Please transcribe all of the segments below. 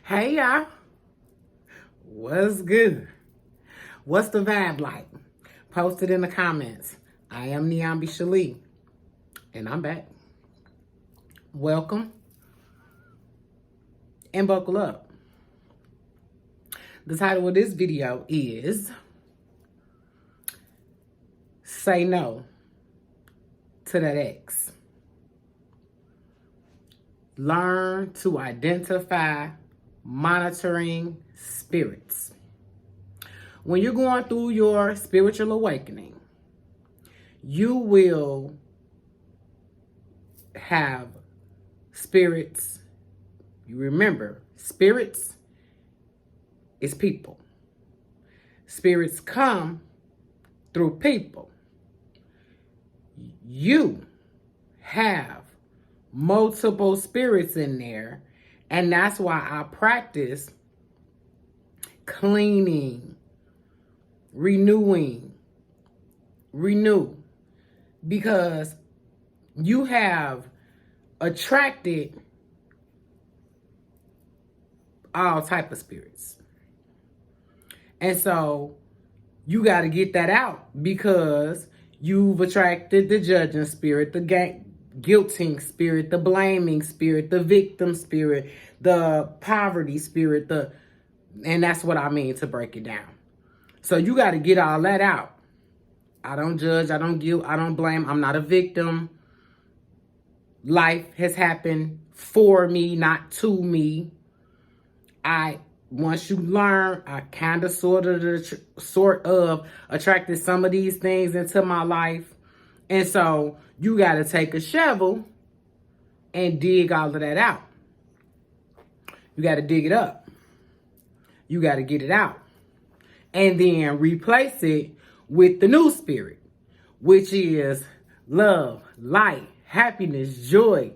Hey y'all, what's good? What's the vibe like? Post it in the comments. I am Niambi Shalee, and I'm back. Welcome and buckle up. The title of this video is Say No to That Ex. Learn to identify monitoring spirits. When you're going through your spiritual awakening, you will have spirits. You remember, spirits is people. Spirits come through people. You have multiple spirits in there, and that's why I practice cleaning, renew, because you have attracted all type of spirits. And so you got to get that out, because you've attracted the judging spirit, the guilting spirit, the blaming spirit, the victim spirit, the poverty spirit, and that's what I mean to break it down. So you got to get all that out. I don't judge, I don't guilt, I don't blame. I'm not a victim. Life has happened for me, not to me. Once you learn, I kind of sort of attracted some of these things into my life. And so you got to take a shovel and dig all of that out. You got to dig it up. You got to get it out. And then replace it with the new spirit, which is love, light, happiness, joy.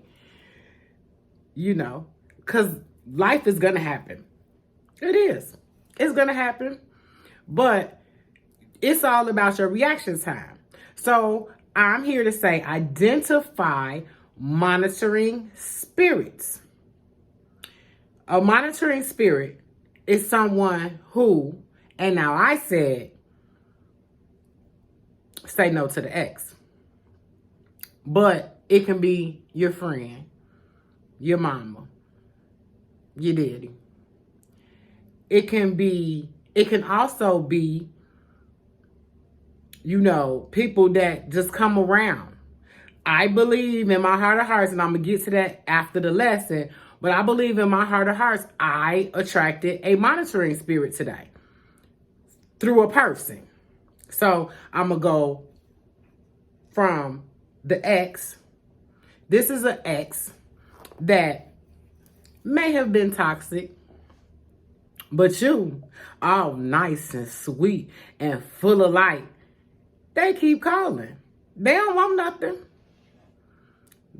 Because life is going to happen. It is. It's going to happen. But it's all about your reaction time. So I'm here to say identify monitoring spirits. A monitoring spirit is someone who, and now I said, say no to the ex. But it can be your friend, your mama, your daddy. It can also be, people that just come around. I believe in my heart of hearts, and I'm going to get to that after the lesson, but I believe in my heart of hearts, I attracted a monitoring spirit today through a person. So I'm going to go from the ex. This is an ex that may have been toxic, but you, all nice and sweet and full of light, they keep calling. They don't want nothing.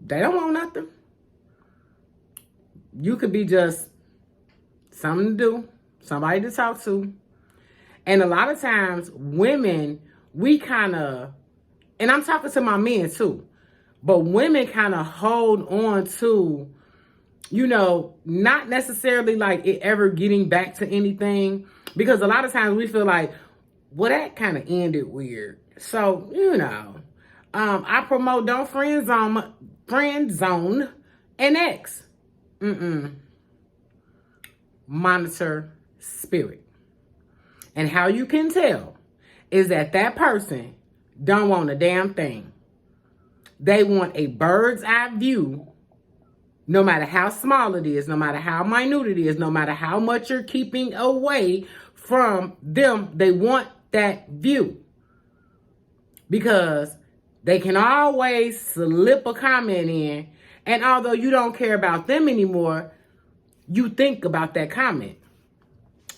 They don't want nothing. You could be just something to do, somebody to talk to. And a lot of times, women, we kind of, and I'm talking to my men too, but women kind of hold on to, not necessarily like it ever getting back to anything, because a lot of times we feel like, well, that kind of ended weird. So, I promote don't friend zone an ex. Monitor spirit. And how you can tell is that person don't want a damn thing. They want a bird's eye view, no matter how small it is, no matter how minute it is, no matter how much you're keeping away from them. They want that view, because they can always slip a comment in, and although you don't care about them anymore, you think about that comment.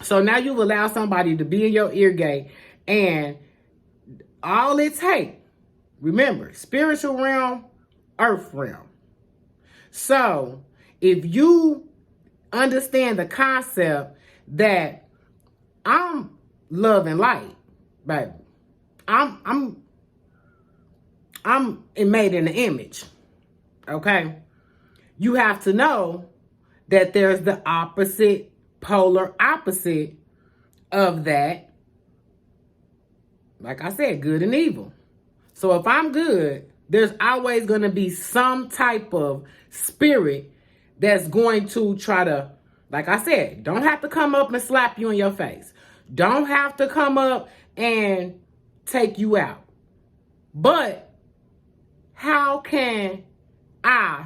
So now you've allowed somebody to be in your ear gate, and all it takes, remember, spiritual realm, earth realm. So if you understand the concept that I'm love and light, baby, I'm made in the image, okay? You have to know that there's the opposite, polar opposite of that. Like I said, good and evil. So if I'm good, there's always going to be some type of spirit that's going to try to, like I said, don't have to come up and slap you in your face. Don't have to come up and take you out. But how can I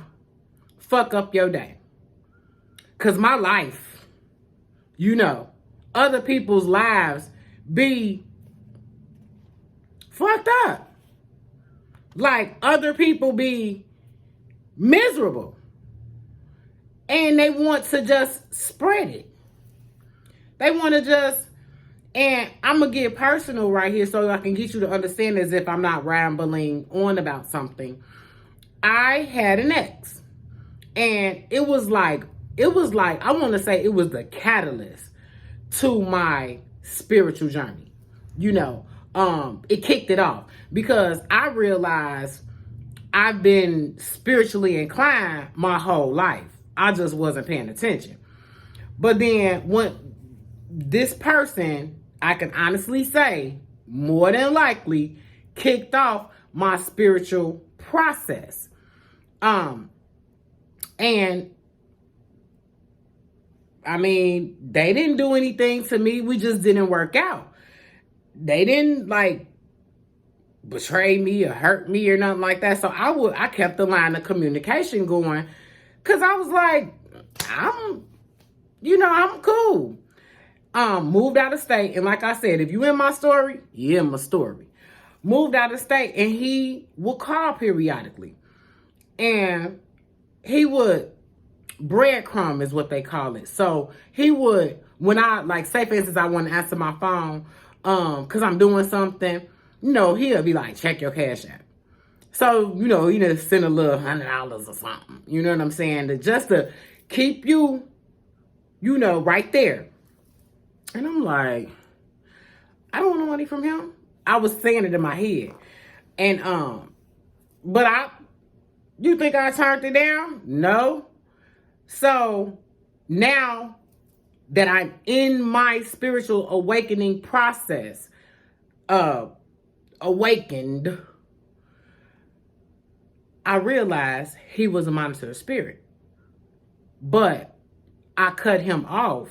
fuck up your day? Because my life, other people's lives be fucked up. Like, other people be miserable. And they want to just spread it. They want to just, and I'm going to get personal right here so I can get you to understand as if I'm not rambling on about something. I had an ex. And it was like, I want to say it was the catalyst to my spiritual journey. It kicked it off because I realized I've been spiritually inclined my whole life. I just wasn't paying attention. But then when this person, I can honestly say, more than likely, kicked off my spiritual process. And I mean, they didn't do anything to me. We just didn't work out. They didn't betray me or hurt me or nothing like that. So I kept the line of communication going because I was like, I'm cool. Moved out of state. And like I said, if you in my story, you in my story. Moved out of state and he would call periodically. And he would, breadcrumb is what they call it. So he would, when I, say for instance, I want to answer my phone, because I'm doing something, he'll be like, check your Cash App. So, he just send a little $100 or something. You know what I'm saying? Just to keep you, right there. And I'm like, I don't want no money from him. I was saying it in my head. And, but you think I turned it down? No. So now that I'm in my spiritual awakening process, awakened, I realized he was a monitoring spirit. But I cut him off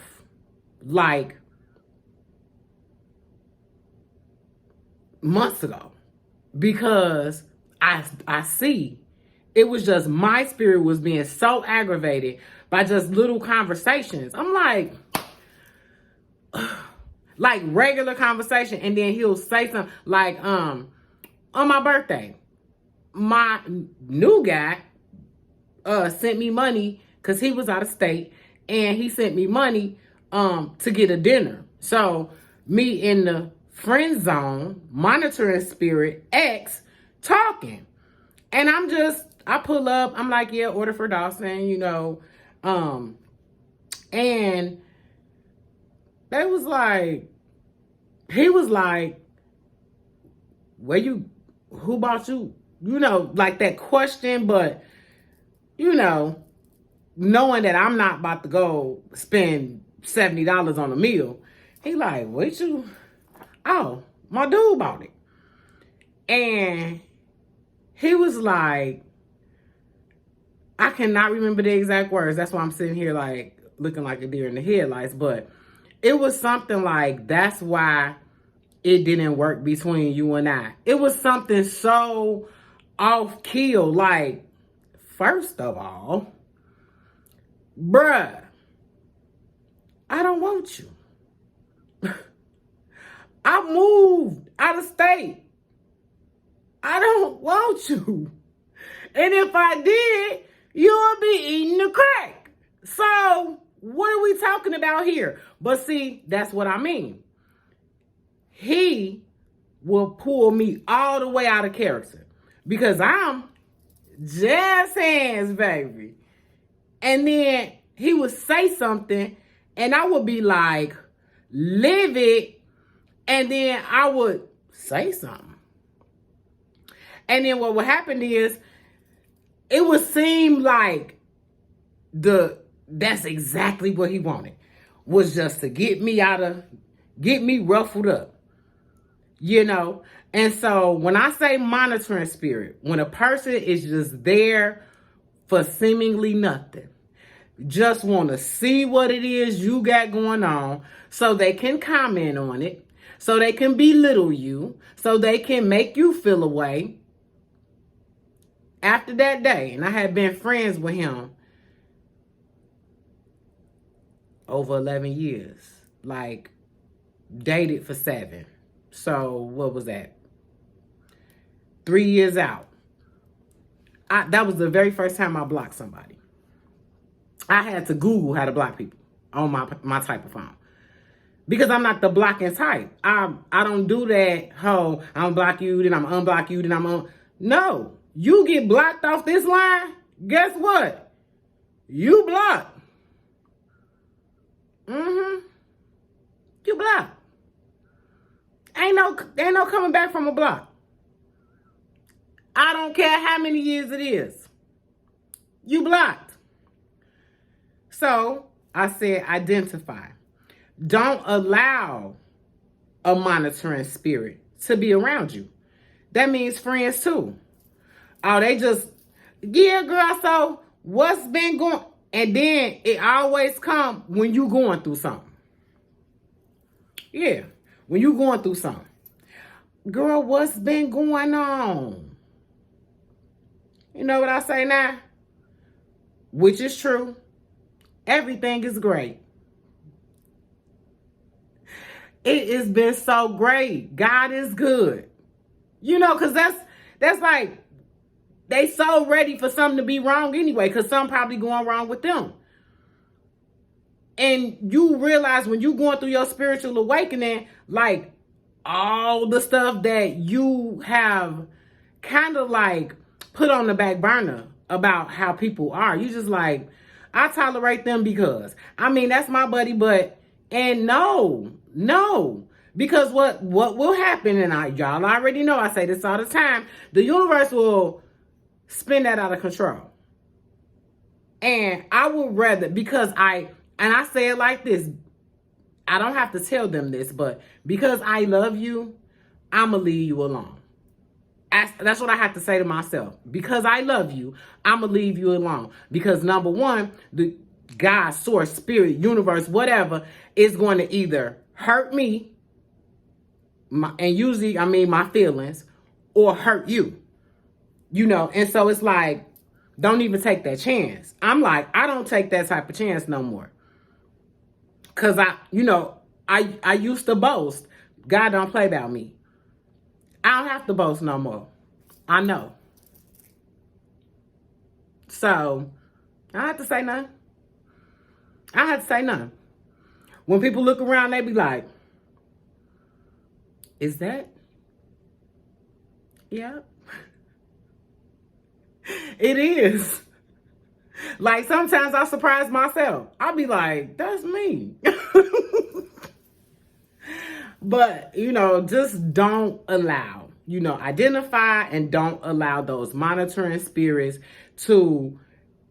months ago because I see it was just my spirit was being so aggravated by just little conversations. I'm like regular conversation, and then he'll say something like, on my birthday, my new guy sent me money because he was out of state, and he sent me money to get a dinner. So me in the friend zone, monitoring spirit, ex, talking. And I pull up, I'm like, yeah, order for Dawson, and they was like, he was like, who bought you? Like that question, but, knowing that I'm not about to go spend $70 on a meal, he like, oh, my dude bought it. And he was like, I cannot remember the exact words. That's why I'm sitting here looking like a deer in the headlights. But it was something like, that's why it didn't work between you and I. It was something so off keel. First of all, bruh, I don't want you. I moved out of state. I don't want you. And if I did, you'll be eating the crack. So what are we talking about here? But see, that's what I mean. He will pull me all the way out of character because I'm jazz hands, baby. And then he would say something and I would be like, livid. And then I would say something. And then what would happen is it would seem like the that's exactly what he wanted, was just to get me ruffled up, you know? And so when I say monitoring spirit, when a person is just there for seemingly nothing, just want to see what it is you got going on so they can comment on it, so they can belittle you, so they can make you feel away. After that day, and I had been friends with him over 11 years, like dated for 7. So what was that? 3 years out. That was the very first time I blocked somebody. I had to Google how to block people on my type of phone. Because I'm not the blocking type. I don't do that, I'm gonna block you, then I'm gonna unblock you, then No. You get blocked off this line, guess what? You blocked. You blocked. Ain't no coming back from a block. I don't care how many years it is. You blocked. So I said identify. Don't allow a monitoring spirit to be around you. That means friends too. Oh, they just, yeah, girl, so what's been going, and then it always come when you going through something. Yeah, when you going through something. Girl, what's been going on? You know what I say now? Which is true. Everything is great. It has been so great. God is good. You know, because that's like, they so ready for something to be wrong anyway, because something probably going wrong with them. And you realize when you going through your spiritual awakening, like all the stuff that you have kind of like put on the back burner about how people are. You just like, I tolerate them because, I mean, that's my buddy, and no. Because what will happen, and y'all already know, I say this all the time, the universe will spin that out of control. And I would rather, because I say it like this, I don't have to tell them this, but because I love you, I'm going to leave you alone. That's what I have to say to myself. Because I love you, I'm going to leave you alone. Because number one, the God, source, spirit, universe, whatever, is going to either hurt me, and usually I mean my feelings, or hurt you. You know, and so it's like, don't even take that chance. I'm like, I don't take that type of chance no more. Because I used to boast. God don't play about me. I don't have to boast no more. I know. So, I don't have to say nothing. I don't have to say nothing. When people look around, they be like, is that? Yeah. It is. Like, sometimes I surprise myself. I'll be like, that's me. But, just don't allow, identify and don't allow those monitoring spirits to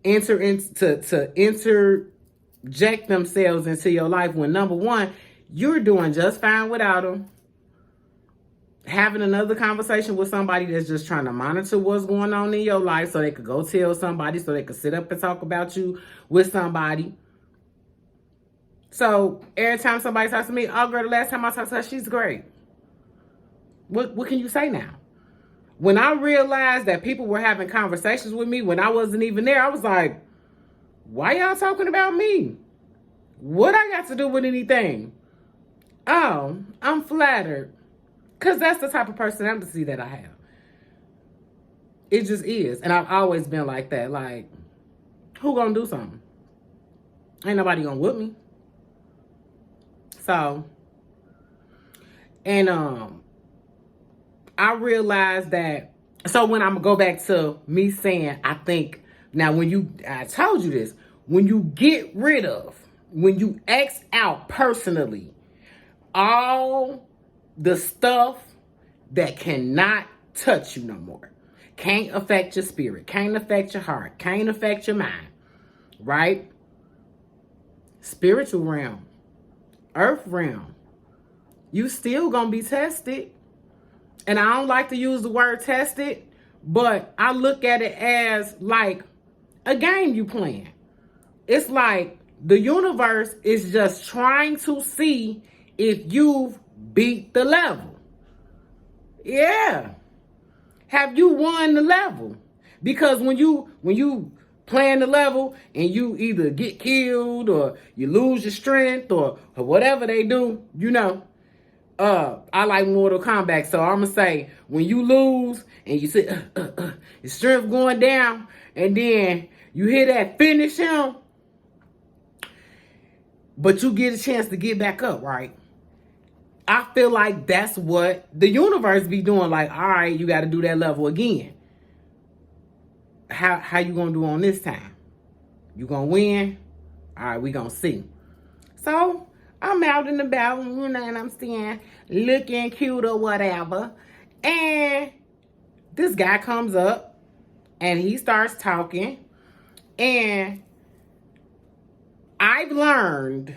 interject themselves into your life when, number one, you're doing just fine without them. Having another conversation with somebody that's just trying to monitor what's going on in your life so they could go tell somebody, so they could sit up and talk about you with somebody. So every time somebody talks to me, oh girl, the last time I talked to her, she's great. What can you say now? When I realized that people were having conversations with me when I wasn't even there, I was like, why y'all talking about me? What I got to do with anything? Oh, I'm flattered. Because that's the type of personality that I have. It just is. And I've always been like that. Like, who gonna do something? Ain't nobody gonna whoop me. So, and I realized that, so when I'm gonna go back to me saying, I think, now I told you this, when you get rid of, when you X out personally, all the stuff that cannot touch you no more, can't affect your spirit, can't affect your heart, can't affect your mind, right? spiritual realm, earth realm, you still gonna be tested. And I don't like to use the word tested, but I look at it as like a game you playing. It's like the universe is just trying to see if you've beat the level. Yeah. Have you won the level? Because when you playing the level and you either get killed or you lose your strength or whatever they do, I like Mortal Kombat, so I'm gonna say when you lose and you see your strength going down, and then you hear that finish him, but you get a chance to get back up, right? I feel like that's what the universe be doing. Like, all right, you got to do that level again. How you gonna do on this time? You gonna win? All right, we gonna see. So I'm out and about, and I'm staying looking cute or whatever. And this guy comes up and he starts talking. And I've learned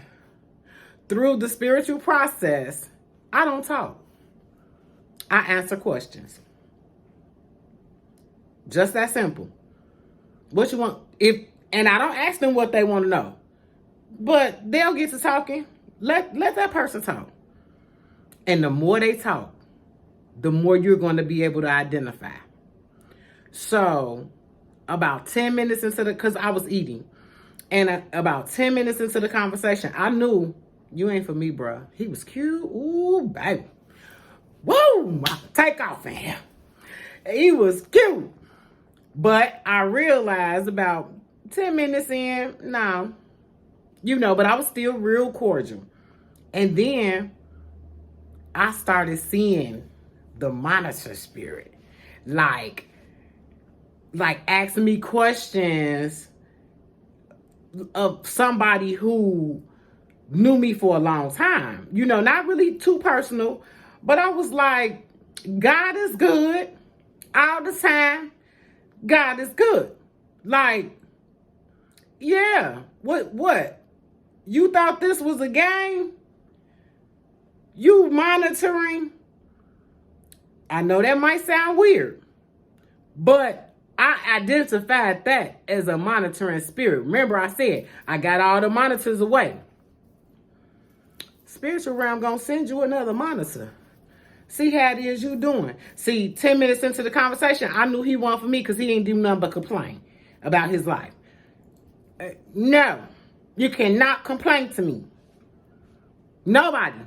through the spiritual process, I don't talk. I answer questions. Just that simple. What you want? And I don't ask them what they want to know. But they'll get to talking. Let that person talk. And the more they talk, the more you're going to be able to identify. So, about 10 minutes into because I was eating, and about 10 minutes into the conversation, I knew, you ain't for me, bro. He was cute. Ooh, baby. Woo! Take off in here. He was cute. But I realized about 10 minutes in, no. But I was still real cordial. And then I started seeing the monitor spirit. Like asking me questions of somebody who knew me for a long time. Not really too personal, but I was like, God is good all the time. God is good. Like, yeah, what? You thought this was a game? You monitoring? I know that might sound weird, but I identified that as a monitoring spirit. Remember I said, I got all the monitors away. Spiritual realm gonna send you another monitor. See how it is you doing. See, 10 minutes into the conversation, I knew he wasn't for me because he didn't do nothing but complain about his life. No, you cannot complain to me. Nobody.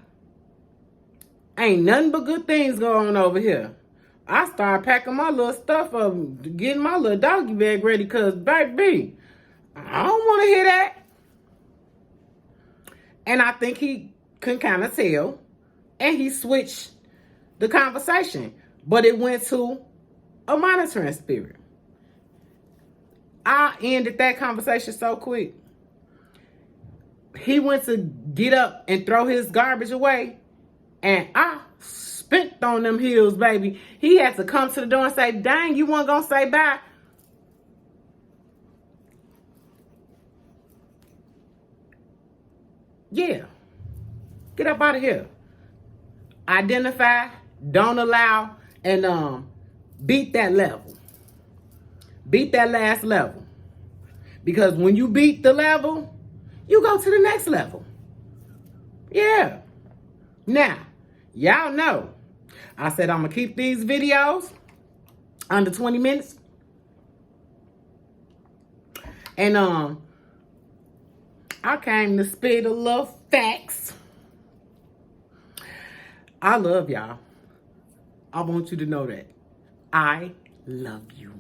Ain't nothing but good things going on over here. I started packing my little stuff up, getting my little doggy bag ready because, baby, I don't want to hear that. And I think he can kind of tell. And he switched the conversation. But it went to a monitoring spirit. I ended that conversation so quick. He went to get up and throw his garbage away. And I spent on them heels, baby. He had to come to the door and say, dang, you weren't going to say bye. Yeah. Get up out of here. Identify, don't allow, and beat that level. Beat that last level. Because when you beat the level, you go to the next level. Yeah. Now, y'all know, I said I'm going to keep these videos under 20 minutes. And I came to spit a little facts. I love y'all. I want you to know that. I love you.